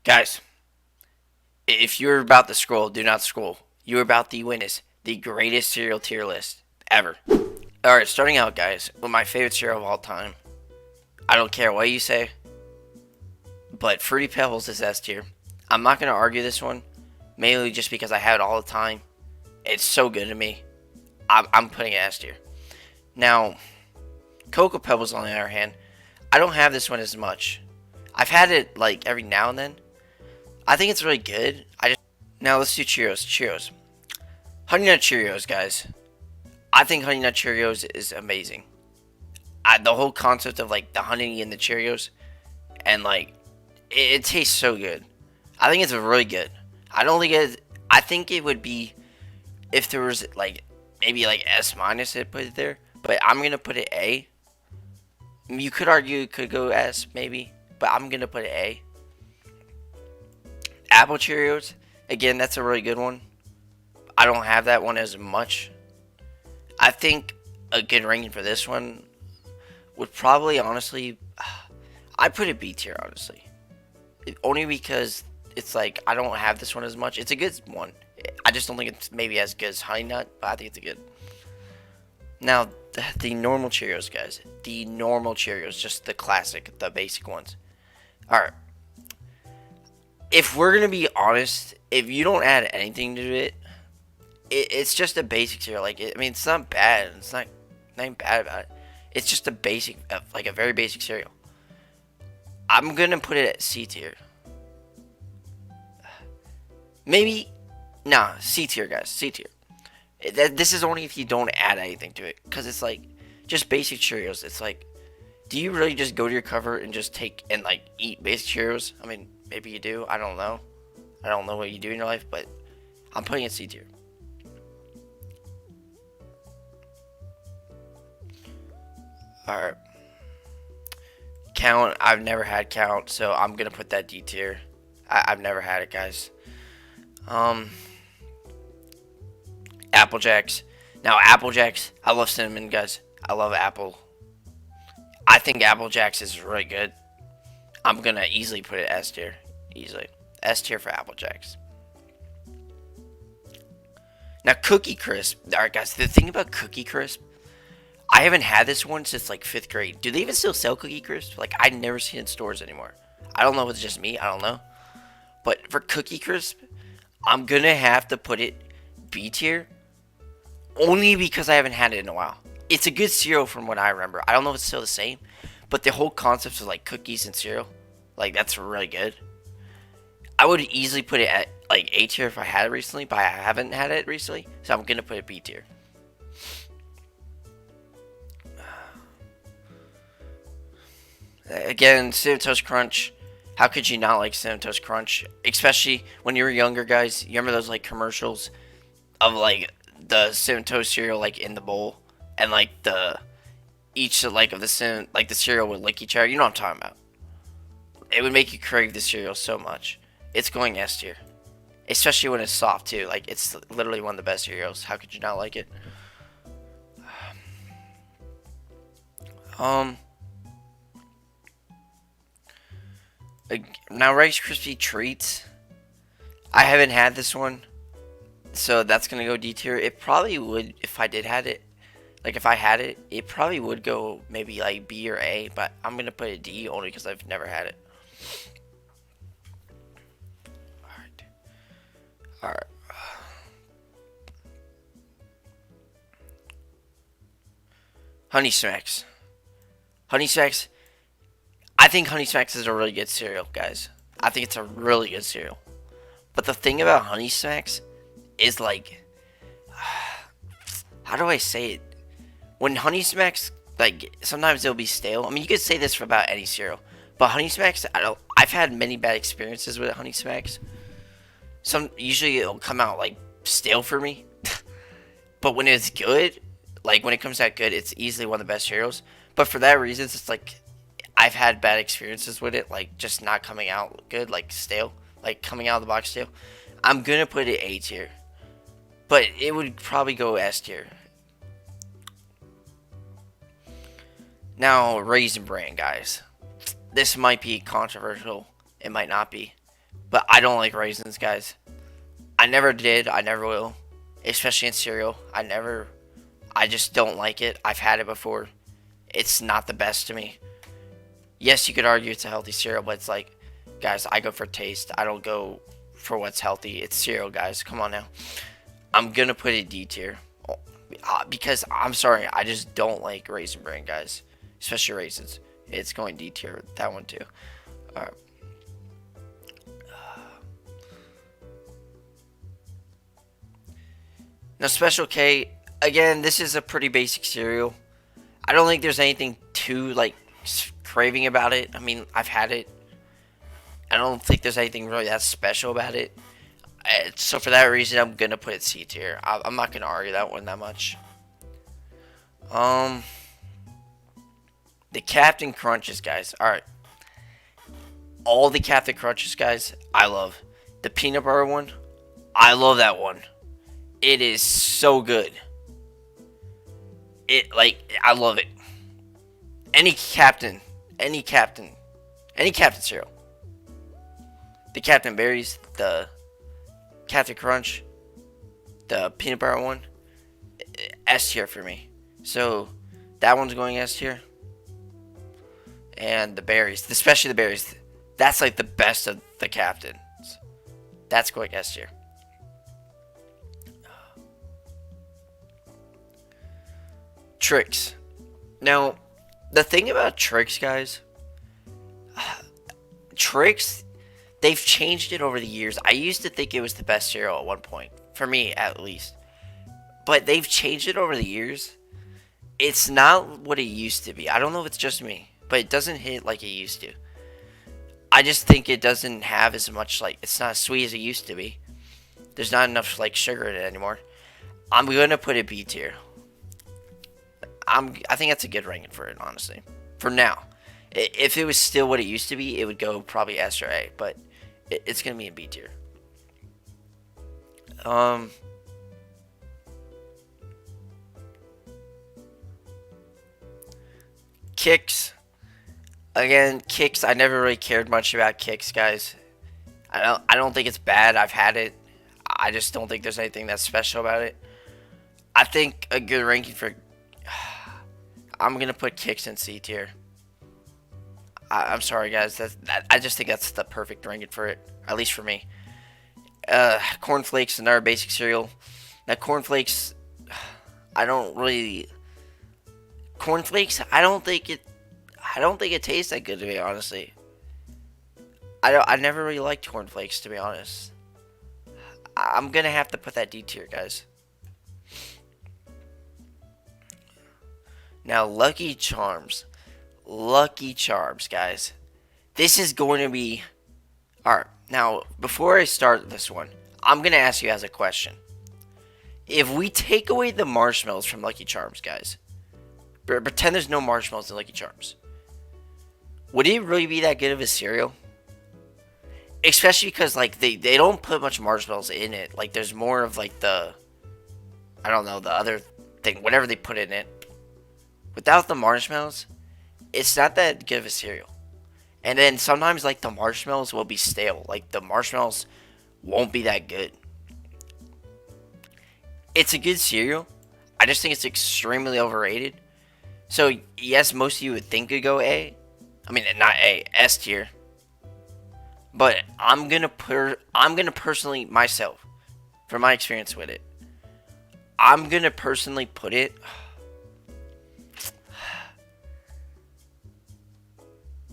Guys, if you're about to scroll, do not scroll. You're about to witness the greatest cereal tier list ever. Alright, starting out, guys, with my favorite cereal of all time. I don't care what you say, but Fruity Pebbles is S tier. I'm not going to argue this one, mainly just because I have it all the time. It's so good to me. I'm putting it S tier. Now, Cocoa Pebbles, on the other hand, I don't have this one as much. I've had it like every now and then. I think it's really good. Now let's do Cheerios. Cheerios. Honey Nut Cheerios, guys. I think Honey Nut Cheerios is amazing. The whole concept of like the honey in the Cheerios and like it tastes so good. I think it's really good. I don't think it. I think it would be if there was like maybe like S minus it put it there, but I'm gonna put it A. You could argue it could go S maybe, but I'm gonna put it A. Apple Cheerios, again, that's a really good one. I don't have that one as much. I think a good ranking for this one would probably honestly, I put it B tier honestly, only because it's like I don't have this one as much. It's a good one. I just don't think it's maybe as good as Honey Nut, but I think it's a good. Now the normal Cheerios, guys. The normal Cheerios, just the classic, the basic ones. All right. If we're gonna be honest, if you don't add anything to it's just a basic cereal. Like, I mean, it's not bad. It's not nothing bad about it. It's just a basic, like a very basic cereal. I'm gonna put it at C tier. Maybe, nah, C tier, guys. C tier. This is only if you don't add anything to it, because it's like just basic Cheerios. It's like, do you really just go to your cover and just take and like eat basic Cheerios? I mean, maybe you do. I don't know. I don't know what you do in your life, but I'm putting it C tier. All right. Count. I've never had Count, so I'm gonna put that D tier. I've never had it, guys. Um, Apple Jacks. Now Apple Jacks. I love cinnamon, guys. I love apple. I think Apple Jacks is really good. I'm gonna easily put it S tier. Easily S tier for Apple Jacks. Now Cookie Crisp. All right, guys. The thing about Cookie Crisp, I haven't had this one since like fifth grade. Do they even still sell Cookie Crisp? Like I never see it in stores anymore. I don't know if it's just me. I don't know. But for Cookie Crisp, I'm gonna have to put it B tier only because I haven't had it in a while. It's a good cereal from what I remember. I don't know if it's still the same, but the whole concept of like cookies and cereal, like that's really good. I would easily put it at like A tier if I had it recently, but I haven't had it recently, so I'm gonna put it B tier. Again, Cinnamon Toast Crunch. How could you not like Cinnamon Toast Crunch? Especially when you were younger, guys. You remember those like commercials of like the Cinnamon Toast cereal like in the bowl, and like the each like of the cinnamon like the cereal would lick each other. You know what I'm talking about? It would make you crave the cereal so much. It's going S tier, especially when it's soft too. Like it's literally one of the best cereals. How could you not like it? Um, now Rice Krispie treats. I haven't had this one, so that's gonna go D tier. It probably would if I did had it. Like if I had it, it probably would go maybe like B or A, but I'm gonna put it D only because I've never had it. All right, all right. Honey Smacks. Honey Smacks. I think Honey Smacks is a really good cereal, guys. I think it's a really good cereal. But the thing about Honey Smacks is like, how do I say it? When Honey Smacks, like sometimes it'll be stale. I mean, you could say this for about any cereal, but Honey Smacks, I don't. I've had many bad experiences with Honey Smacks. Some usually it'll come out like stale for me, but when it's good, like when it comes out good, it's easily one of the best cereals. But for that reason, it's like I've had bad experiences with it, like just not coming out good, like stale, like coming out of the box stale. I'm gonna put it A tier, but it would probably go S tier. Now, Raisin Bran, guys. This might be controversial. It might not be. But I don't like raisins, guys. I never did. I never will. Especially in cereal. I just don't like it. I've had it before. It's not the best to me. Yes, you could argue it's a healthy cereal, but it's like, guys, I go for taste. I don't go for what's healthy. It's cereal, guys. Come on now. I'm gonna put it D tier. Because I'm sorry, I just don't like Raisin Bran, guys. Especially raisins. It's going D tier. That one too. Alright. Now, Special K, again, this is a pretty basic cereal. I don't think there's anything too, like, craving about it. I mean, I've had it. I don't think there's anything really that special about it. So for that reason, I'm gonna put it C tier. I'm not gonna argue that one that much. Um, the Captain Crunches, guys. All right, all the Captain Crunches, guys. I love the peanut butter one. I love that one. It is so good. I love it. Any captain, any captain, any Captain cereal. The Captain Berries, the Captain Crunch, the peanut butter one, S tier for me. So that one's going S tier. And the berries, especially the berries, that's like the best of the Captains. That's going S tier. Tricks. Now, the thing about Tricks, guys, Tricks, they've changed it over the years. I used to think it was the best cereal at one point, for me at least. But they've changed it over the years. It's not what it used to be. I don't know if it's just me, but it doesn't hit like it used to. I just think it doesn't have as much, like, it's not as sweet as it used to be. There's not enough, like, sugar in it anymore. I'm gonna put it B tier. I think that's a good ranking for it, honestly. For now. If it was still what it used to be, it would go probably S or A, but it's gonna be in B tier. Um, Kicks. Again, Kicks. I never really cared much about Kicks, guys. I don't think it's bad. I've had it. I just don't think there's anything that's special about it. I think a good ranking for. I'm gonna put Kicks in C tier. I'm sorry, guys. I just think that's the perfect ranking for it, at least for me. Cornflakes, another basic cereal. Now, cornflakes, I don't really. Cornflakes, I don't think it tastes that good, to be honestly. I never really liked cornflakes, to be honest. I'm gonna have to put that D tier, guys. Now, Lucky Charms. Lucky Charms, guys. This is going to be. Alright, now, before I start this one, I'm going to ask you guys a question. If we take away the marshmallows from Lucky Charms, guys, pretend there's no marshmallows in Lucky Charms, would it really be that good of a cereal? Especially because, like, they don't put much marshmallows in it. Like, there's more of, like, I don't know, the other thing, whatever they put in it. Without the marshmallows, it's not that good of a cereal. And then sometimes, like, the marshmallows will be stale. Like, the marshmallows won't be that good. It's a good cereal. I just think it's extremely overrated. So, yes, most of you would think it'd go A. I mean, not A, S tier. But I'm gonna personally, myself, from my experience with it, I'm gonna personally put it.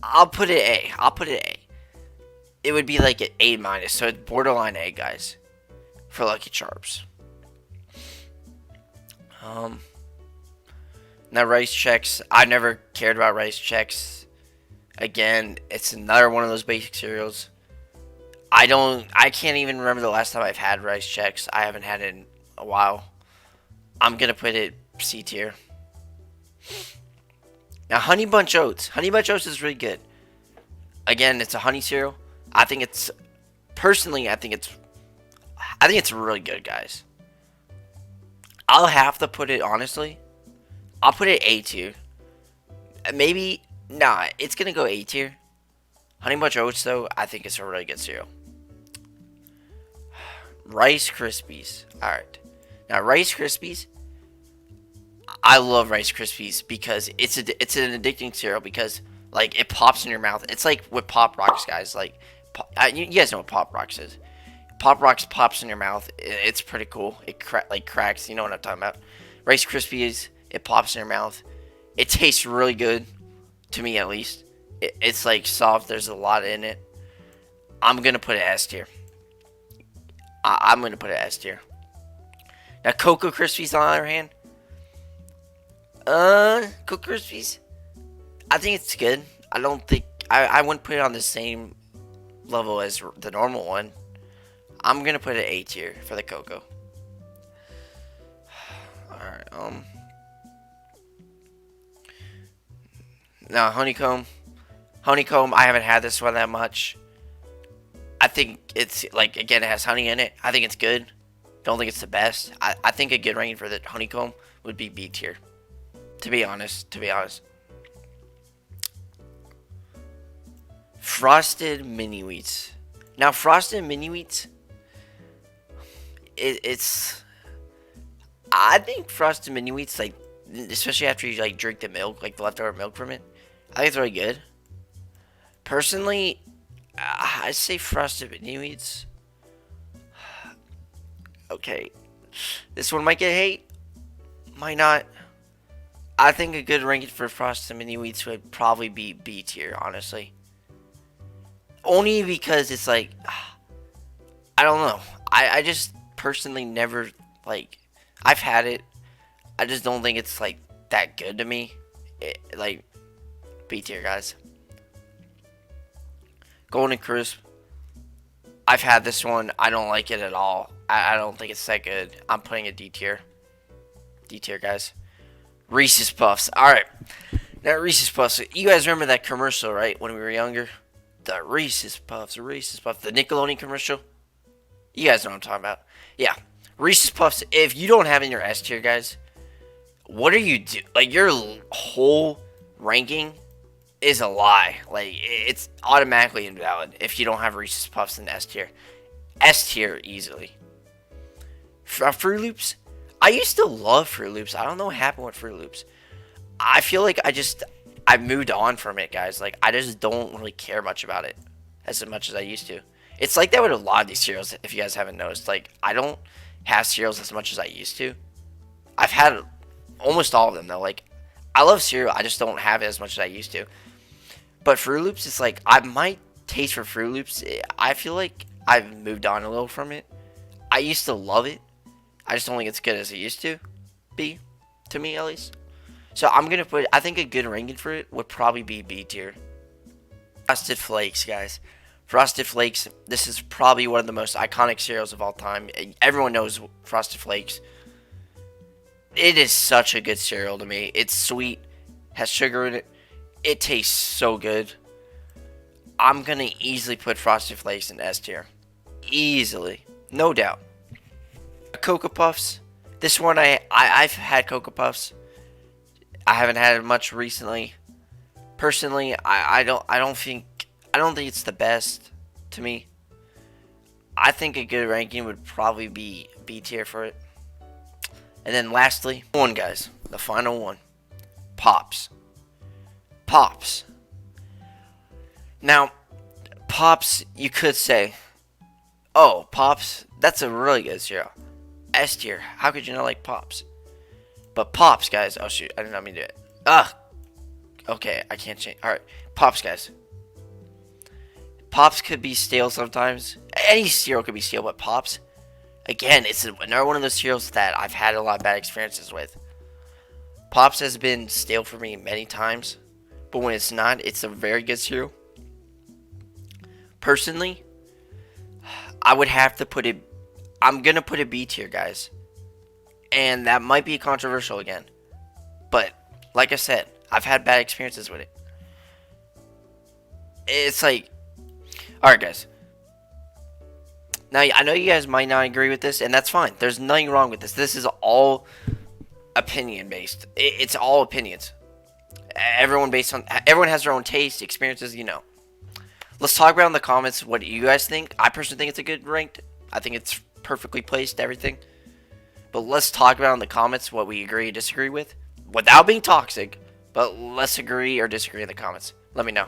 I'll put it A. I'll put it A. It would be like an A minus, so it's borderline A, guys, for Lucky Charms. Now Rice Chex. I never cared about Rice Chex. Again, it's another one of those basic cereals. I can't even remember the last time I've had Rice Chex. I haven't had it in a while. I'm gonna put it C tier. Now, Honey Bunch Oats. Honey Bunch Oats is really good. Again, it's a honey cereal. I think it's really good, guys. I'll have to put it, honestly, I'll put it A tier. Maybe, nah, it's gonna go A tier. Honey Bunch Oats, though, I think it's a really good cereal. Rice Krispies. Alright. Now, Rice Krispies, I love Rice Krispies because it's an addicting cereal because, like, it pops in your mouth. It's like with Pop Rocks, guys. Like, you guys know what Pop Rocks is. Pop Rocks pops in your mouth. It's pretty cool. It cracks. You know what I'm talking about. Rice Krispies, it pops in your mouth. It tastes really good, to me at least. It's like soft. There's a lot in it. I'm gonna put it S tier. I'm gonna put it S tier. Now, Cocoa Krispies, on the other hand, Cocoa Krispies, I think it's good. I don't think I wouldn't put it on the same level as the normal one. I'm gonna put it A tier for the Cocoa. Alright, now Honeycomb. Honeycomb, I haven't had this one that much. I think it's, like, again, it has honey in it. I think it's good. Don't think it's the best. I think a good ranking for the Honeycomb would be B tier. To be honest. Frosted Mini Wheats. Now, Frosted Mini Wheats, it's... I think Frosted Mini Wheats, like, especially after you, like, drink the milk, like, the leftover milk from it, I think it's really good. Personally, I say Frosted Mini Wheats. Okay. This one might get hate. Might not. I think a good ranking for Frosted Mini Wheats would probably be B tier, honestly. Only because it's like, I don't know. I just personally never, like, I've had it. I just don't think it's, like, that good to me. Like, B tier, guys. Golden Crisp. I've had this one. I don't like it at all. I don't think it's that good. I'm putting it D tier. D tier, guys. Reese's Puffs. Alright. Now, Reese's Puffs. You guys remember that commercial, right? When we were younger? The Reese's Puffs. The Reese's Puffs. The Nickelodeon commercial. You guys know what I'm talking about. Yeah. Reese's Puffs. If you don't have it in your S tier, guys, what are you doing? Like, your whole ranking is a lie. Like, it's automatically invalid if you don't have Reese's Puffs in S tier. S tier easily. Fruit Loops. I used to love Fruit Loops. I don't know what happened with Fruit Loops. I feel like I moved on from it, guys. Like, I just don't really care much about it as much as I used to. It's like that with a lot of these cereals, if you guys haven't noticed. Like, I don't have cereals as much as I used to. I've had almost all of them, though. Like, I love cereal. I just don't have it as much as I used to. But Fruit Loops is like, my taste for Fruit Loops, I feel like I've moved on a little from it. I used to love it. I just don't think it's good as it used to be, to me at least. So I'm going to put, I think a good ranking for it would probably be B tier. Frosted Flakes, guys. Frosted Flakes, this is probably one of the most iconic cereals of all time. Everyone knows Frosted Flakes. It is such a good cereal to me. It's sweet, has sugar in it. It tastes so good. I'm going to easily put Frosted Flakes in S tier. Easily. No doubt. Cocoa Puffs. This one I've had Cocoa Puffs. I haven't had it much recently. Personally, I don't think it's the best to me. I think a good ranking would probably be B tier for it. And then lastly, guys, the final one. Pops. Pops. Now, Pops, you could say, oh, Pops, that's a really good cereal. S tier. How could you not like Pops? But Pops, guys. Oh, shoot. I did not mean to do it. Okay, I can't change. Alright. Pops, guys. Pops could be stale sometimes. Any cereal could be stale, but Pops, again, it's another one of those cereals that I've had a lot of bad experiences with. Pops has been stale for me many times, but when it's not, it's a very good cereal. Personally, I would have to put it, I'm going to put it B tier, guys. And that might be controversial again. But, like I said, I've had bad experiences with it. It's like, alright, guys. Now, I know you guys might not agree with this, and that's fine. There's nothing wrong with this. This is all opinion-based. It's all opinions. Everyone has their own taste, experiences, you know. Let's talk about in the comments what you guys think. I personally think it's a good ranked. I think it's perfectly placed, everything. But let's talk about in the comments what we agree and disagree with, without being toxic. But let's agree or disagree in the comments. Let me know.